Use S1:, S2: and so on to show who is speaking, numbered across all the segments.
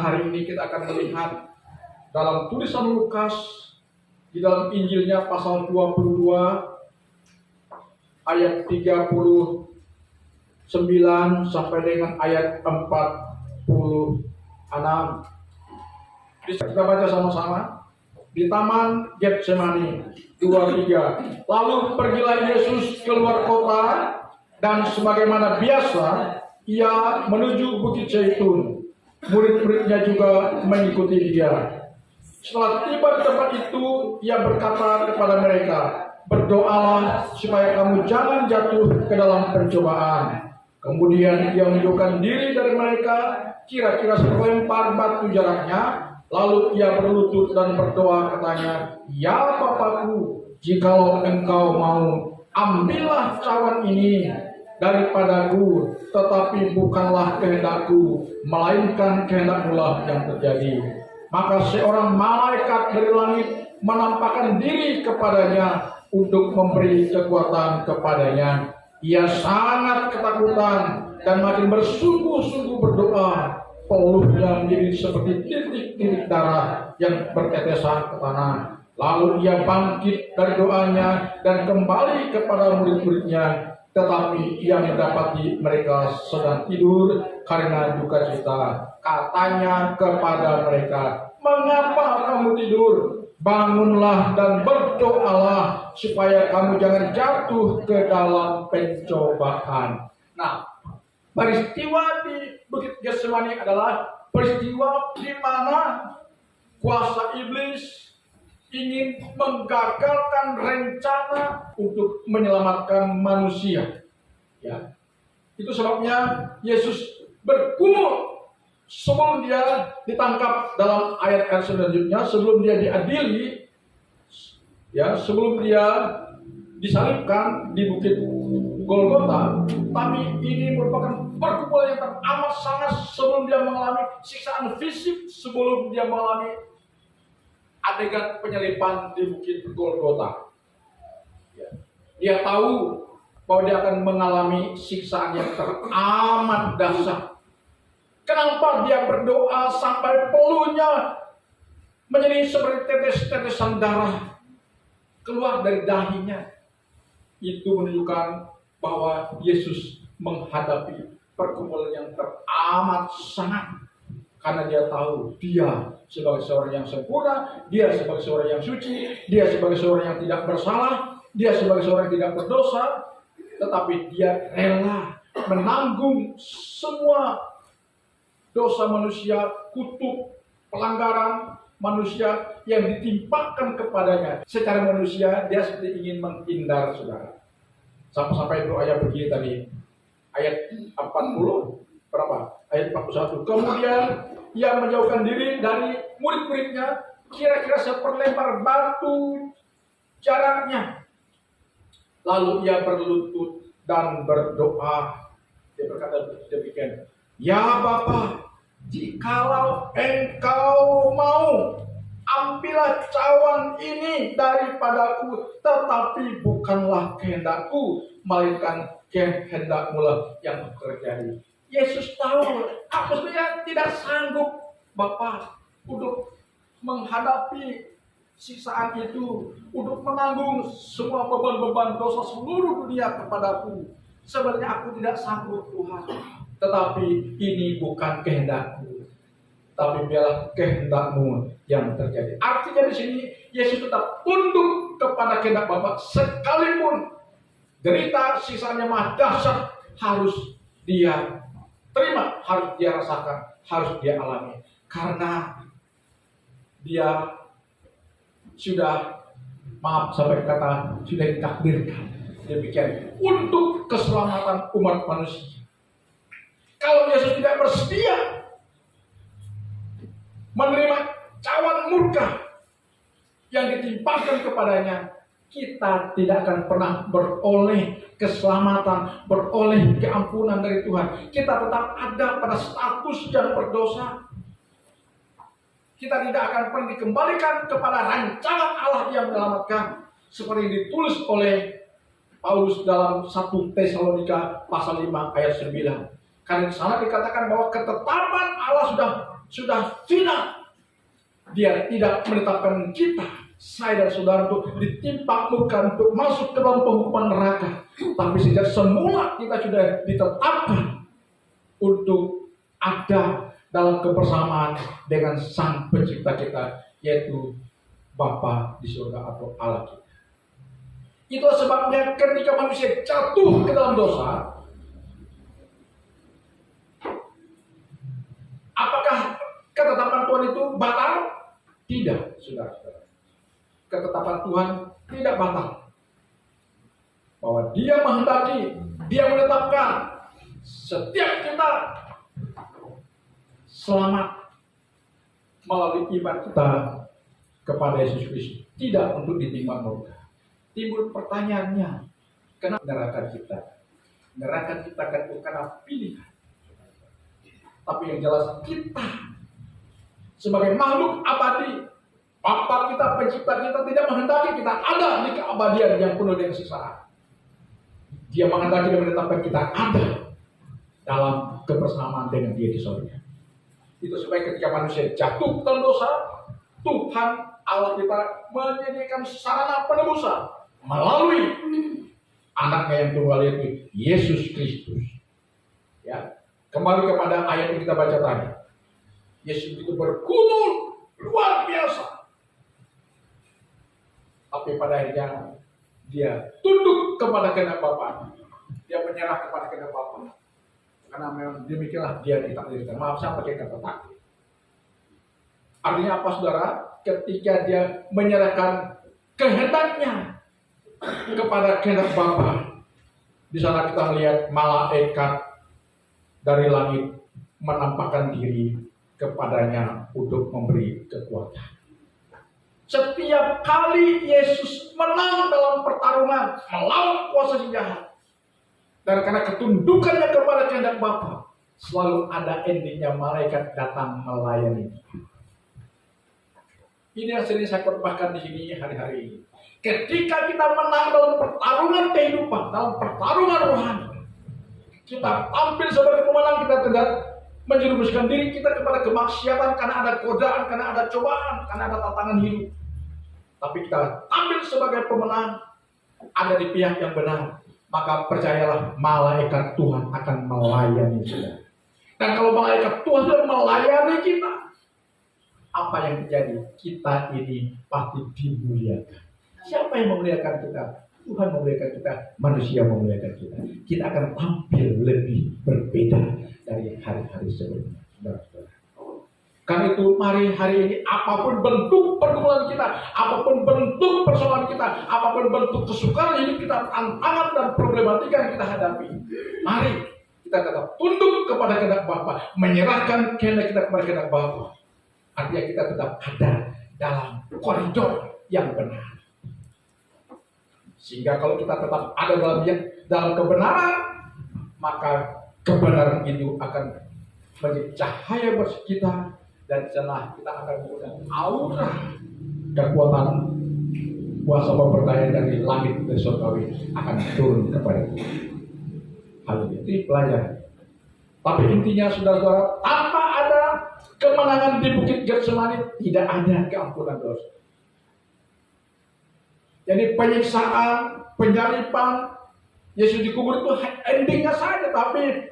S1: Hari ini kita akan melihat dalam tulisan Lukas di dalam Injilnya pasal 22 ayat 39 sampai dengan ayat 46. Kita baca sama-sama. Di taman Getsemani 23. Lalu pergilah Yesus keluar kota, dan sebagaimana biasa ia menuju Bukit Zaitun. Murid-muridnya juga mengikuti dia. Setelah tiba di tempat itu, ia berkata kepada mereka, "Berdoalah supaya kamu jangan jatuh ke dalam pencobaan." Kemudian ia menjauhkan diri dari mereka, kira-kira selempar batu jaraknya. Lalu ia berlutut dan berdoa katanya, "Ya Bapakku, jikalau engkau mau, ambillah cawan ini daripadaku, tetapi bukanlah kehendakku, melainkan kehendak-Mu lah yang terjadi." Maka seorang malaikat dari langit menampakkan diri kepadanya untuk memberi kekuatan kepadanya. Ia sangat ketakutan dan makin bersungguh-sungguh berdoa. Peluhnya menjadi seperti titik-titik darah yang bertetesan ke tanah. Lalu ia bangkit dari doanya dan kembali kepada murid-muridnya. Tetapi ia mendapati mereka sedang tidur karena duka cita. Katanya kepada mereka, "Mengapa kamu tidur? Bangunlah dan berdoalah supaya kamu jangan jatuh ke dalam pencobaan." Nah, peristiwa di Bukit Getsemani adalah peristiwa di mana kuasa iblis ingin menggagalkan rencana untuk menyelamatkan manusia. Ya, itu sebabnya Yesus bergumul sebelum dia ditangkap dalam ayat-ayat selanjutnya, sebelum dia diadili, ya, sebelum dia disalibkan di Bukit Golgota. Tapi ini merupakan pergumulan yang teramat sangat sebelum dia mengalami siksaan fisik, sebelum dia mengalami adegan penyaliban di Bukit Golgota. Ya. Dia tahu bahwa dia akan mengalami siksaan yang teramat dahsyat. Kenapa dia berdoa sampai peluhnya menjadi seperti tetes-tetesan darah keluar dari dahinya? Itu menunjukkan bahwa Yesus menghadapi pergumulan yang teramat sangat, karena dia tahu dia sebagai seorang yang sempurna, dia sebagai seorang yang suci, dia sebagai seorang yang tidak bersalah, dia sebagai seorang yang tidak berdosa, tetapi dia rela menanggung semua dosa manusia, kutuk, pelanggaran manusia yang ditimpakan kepadanya. Secara manusia dia seperti ingin menghindar, saudara. Sampai doanya begini tadi, ayat 40 berapa? Ayat 41. Kemudian ia menjauhkan diri dari murid-muridnya, kira-kira seperlempar batu jaraknya. Lalu ia berlutut dan berdoa. Dia berkata demikian, "Ya Bapa, jikalau engkau mau, ambillah cawan ini daripadaku, tetapi bukanlah kehendakku, melainkan kehendak-Mu lah yang terjadi." Yesus tahu, maksudnya tidak sanggup Bapa untuk menghadapi siksaan itu, untuk menanggung semua beban-beban dosa seluruh dunia kepadaku. Sebenarnya aku tidak sanggup, Tuhan. Tetapi ini bukan kehendak-Ku, tapi biarlah kehendak-Mu yang terjadi. Artinya di sini Yesus tetap tunduk kepada kehendak Bapa, sekalipun derita siksaan yang maha dahsyat harus dia terima, harus dia rasakan, harus dia alami, karena dia sudah, maaf sampai kata, sudah ditakdirkan demikian untuk keselamatan umat manusia. Kalau Yesus tidak bersedia menerima cawan murka yang ditimpakan kepadanya, kita tidak akan pernah beroleh keselamatan, beroleh keampunan dari Tuhan. Kita tetap ada pada status yang berdosa. Kita tidak akan pernah dikembalikan kepada rancangan Allah yang menyelamatkan, seperti ditulis oleh Paulus dalam 1 Tesalonika pasal 5 ayat 9. Karena di sana dikatakan bahwa ketetapan Allah sudah sudah final. Dia tidak menetapkan kita, saya dan saudara, untuk ditimpakan untuk masuk ke dalam penghukuman neraka. Tapi sejak semula kita sudah ditetapkan untuk ada dalam kebersamaan dengan Sang Pencipta kita, yaitu Bapa di surga atau Allah kita. Itu sebabnya ketika manusia jatuh ke dalam dosa, apakah ketetapan Tuhan itu batal? Tidak, saudara-saudara. Ketetapan Tuhan tidak batal. Bahwa Dia menghendaki, Dia menetapkan setiap kita selamat melalui iman kita kepada Yesus Kristus, tidak untuk ditimpa neraka. Timbul pertanyaannya, kenapa neraka kita? Neraka kita kan karena pilihan. Tapi yang jelas kita sebagai makhluk abadi, Bapa kita, Pencipta kita, tidak menghendaki kita ada di keabadian yang penuh dengan siksaan. Dia menghendaki dan menetapkan kita ada dalam kebersamaan dengan Dia di surga. Itu supaya ketika manusia jatuh dalam dosa, Tuhan Allah kita menyediakan sarana penebusan melalui anaknya yang tunggal, yaitu Yesus Kristus. Ya, kembali kepada ayat yang kita baca tadi. Yesus itu bergumul luar biasa. Tapi pada akhirnya dia tunduk kepada kehendak Bapa. Dia menyerah kepada kehendak Bapa. Karena memang demikianlah dia ditakdirkan. Maaf, saya pakai kata takdir. Artinya apa, saudara? Ketika dia menyerahkan kehendaknya kepada kehendak Bapa, di sana kita melihat malaikat dari langit menampakkan diri kepadanya untuk memberi kekuatan. Setiap kali Yesus menang dalam pertarungan melawan kuasa si jahat, dan karena ketundukannya kepada kehendak Bapa, selalu ada endingnya malaikat datang melayani. Ini yang sering saya khotbahkan di sini hari-hari ini. Ketika kita menang dalam pertarungan kehidupan, dalam pertarungan rohani, kita tampil sebagai pemenang, kita tidak menjerumuskan diri kita kepada kemaksiatan karena ada godaan, karena ada cobaan, karena ada tantangan hidup. Tapi kita tampil sebagai pemenang, ada di pihak yang benar. Maka percayalah, malaikat Tuhan akan melayani kita. Dan kalau malaikat Tuhan sudah melayani kita, apa yang terjadi? Kita ini pasti dimuliakan. Siapa yang memuliakan kita? Tuhan memuliakan kita, manusia memuliakan kita. Kita akan tampil lebih berbeda dari hari-hari sebelumnya. Saudara-saudara. Karena itu mari hari ini, apapun bentuk pergumulan kita, apapun bentuk persoalan kita, apapun bentuk kesukaran hidup kita, tantangan dan problematika yang kita hadapi, mari kita tetap tunduk kepada kehendak Bapa, menyerahkan kehendak kita kepada kehendak Bapa. Artinya kita tetap ada dalam koridor yang benar. Sehingga kalau kita tetap ada dalam kebenaran, maka kebenaran itu akan menjadi cahaya bersih kita, dan setelah kita akan menggunakan aura kekuatan kuasa pemberdayaan dari langit dan surgawi akan turun kepada kita. Hal itu pelajaran. Tapi intinya, saudara-saudara, tanpa ada kemenangan di Bukit Getsemani, tidak ada keampunan dosa. Jadi penyiksaan, penyalipan, Yesus dikubur itu endingnya saja, tapi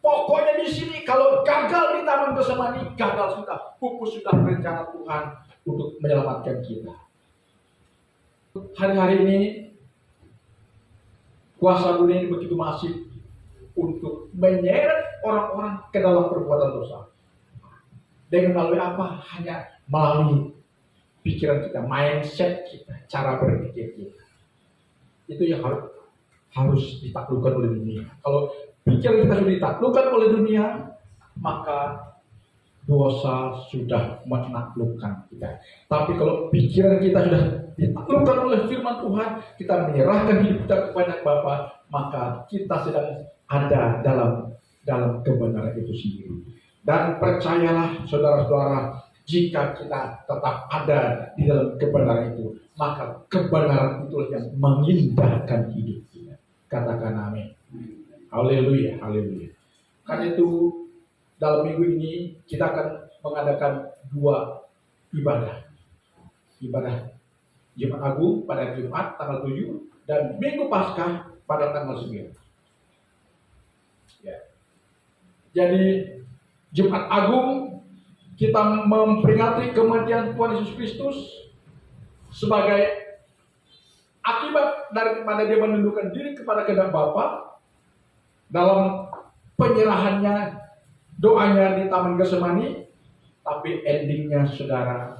S1: pokoknya di sini kalau gagal di Taman Getsemani, gagal sudah, pupus sudah rencana Tuhan untuk menyelamatkan kita. Hari-hari ini kuasa dunia ini begitu masif untuk menyeret orang-orang ke dalam perbuatan dosa. Dengan melalui apa? Hanya melalui pikiran kita, mindset kita, cara berpikir kita. Itu yang harus ditaklukkan oleh dunia. Kalau pikiran kita sudah ditaklukkan oleh dunia, maka dosa sudah menaklukkan kita. Tapi kalau pikiran kita sudah ditaklukkan oleh firman Tuhan, kita menyerahkan hidup kita kepada Bapa, maka kita sedang ada dalam kebenaran itu sendiri. Dan percayalah, saudara-saudara, jika kita tetap ada di dalam kebenaran itu, maka kebenaran itulah yang mengindahkan hidup kita. Katakan amin. Haleluya, haleluya. Karena itu dalam minggu ini kita akan mengadakan dua ibadah. Ibadah Jumat Agung pada Jumat tanggal 7 dan Minggu Paskah pada tanggal 9. Ya. Jadi Jumat Agung kita memperingati kematian Tuhan Yesus Kristus sebagai akibat daripada dia menundukkan diri kepada kehendak Bapa dalam penyerahannya, doanya di Taman Getsemani. Tapi endingnya saudara,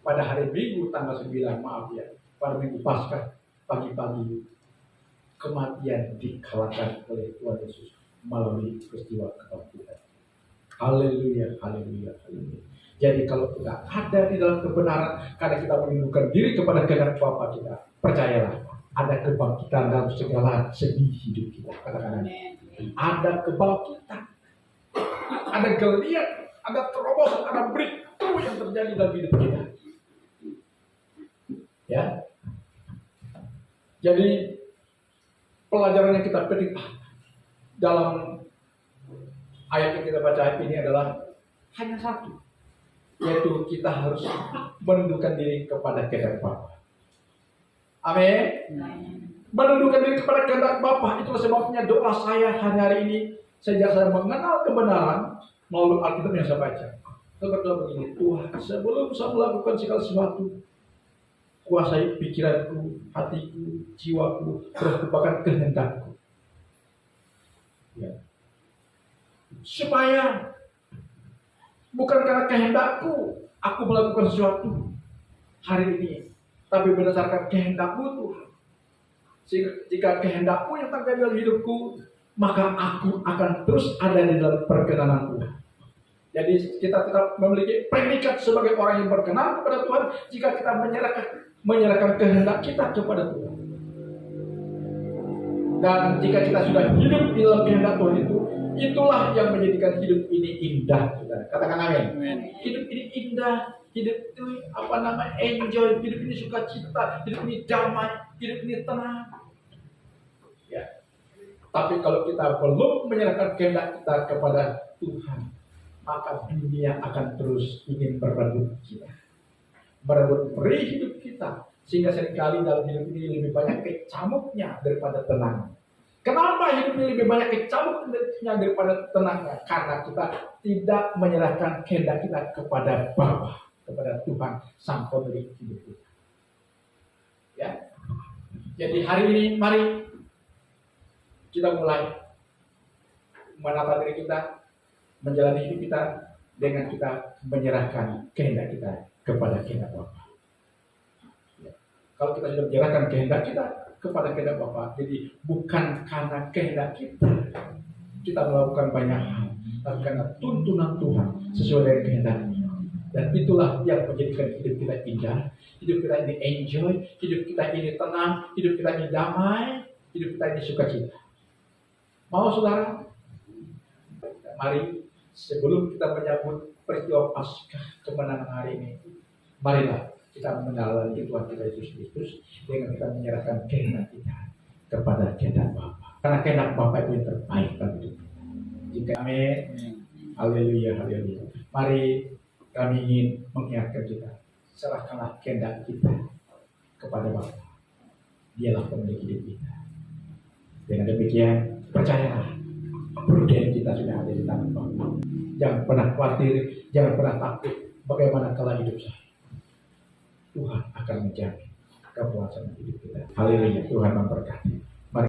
S1: pada hari Minggu tanggal 9, maaf ya, pada Minggu Paskah pagi-pagi kematian dikalahkan oleh Tuhan Yesus melalui peristiwa kebangkitan. Haleluya, haleluya, haleluya. Jadi kalau kita ada di dalam kebenaran karena kita menundukkan diri kepada kehendak Bapa kita, percayalah ada kebangkitan dalam segala segi hidup kita. Katakan ada kebangkitan, ada geliat, ada terobosan, ada breakthrough yang terjadi dalam hidup kita. Ya. Jadi pelajaran yang kita petik dalam ayat yang kita baca hari ini adalah hanya satu, yaitu kita harus menundukkan diri kepada kehendak Bapa. Amin. Menundukkan diri kepada kehendak Bapa, itulah sebabnya doa saya hari ini sejak saya mengenal kebenaran melalui Alkitab yang saya baca. Saya berdoa begini, Tuhan, sebelum saya melakukan segala sesuatu, kuasai pikiranku, hatiku, jiwaku, merupakan kehendakku. Ya. Supaya bukan karena kehendakku aku melakukan sesuatu hari ini, tapi berdasarkan kehendakmu Tuhan. Jika kehendakmu yang terjadi dalam hidupku, maka aku akan terus ada di dalam perkenanan Tuhan. Jadi kita tetap memiliki predikat sebagai orang yang berkenan kepada Tuhan jika kita menyerahkan kehendak kita kepada Tuhan. Dan jika kita sudah hidup di dalam kehendak Tuhan itu, itulah yang menjadikan hidup ini indah. Katakan amin. Hidup ini indah, hidup ini enjoy, hidup ini sukacita, hidup ini damai, hidup ini tenang. Ya. Tapi kalau kita belum menyerahkan kehendak kita kepada Tuhan, maka dunia akan terus ingin merebut kita, merebut peri hidup kita, sehingga seringkali dalam hidup ini lebih banyak kecamuknya daripada tenang. Kenapa hidup ini lebih banyak kecamuknya daripada tenangnya? Karena kita tidak menyerahkan kehendak kita kepada Bapa, kepada Tuhan Sang Pemilik hidup kita. Ya. Jadi hari ini mari kita mulai menata diri kita, menjalani hidup kita dengan kita menyerahkan kehendak kita kepada kehendak Bapa. Ya. Kalau kita sudah menyerahkan kehendak kita kepada kehendak Bapa, jadi bukan karena kehendak kita melakukan banyak hal, tapi karena tuntunan Tuhan sesuai dengan kehendaknya. Dan itulah yang menjadikan hidup kita indah, hidup kita ini enjoy, hidup kita ini tenang, hidup kita ini damai, hidup kita ini sukacita. Mau saudara? Mari sebelum kita menyambut peristiwa Paskah kemenangan hari ini, marilah kita menyalahkan Tuhan kita Yesus Kristus dengan kita menyerahkan kehendak kita kepada kehendak Bapa. Karena kehendak Bapa itu yang terbaik bagi hidup kita. Jika amin, haleluya, haleluya. Mari kami ingin mengingatkan kita, serahkanlah kehendak kita kepada Bapa. Dialah pemilik hidup kita. Dengan demikian, percayalah, pruden kita sudah ada di tangan Bapa. Jangan pernah khawatir, jangan pernah takut bagaimana kalau hidup saya. Tuhan akan menjamin kepuasan hidup kita. Haleluya, Tuhan memberkati.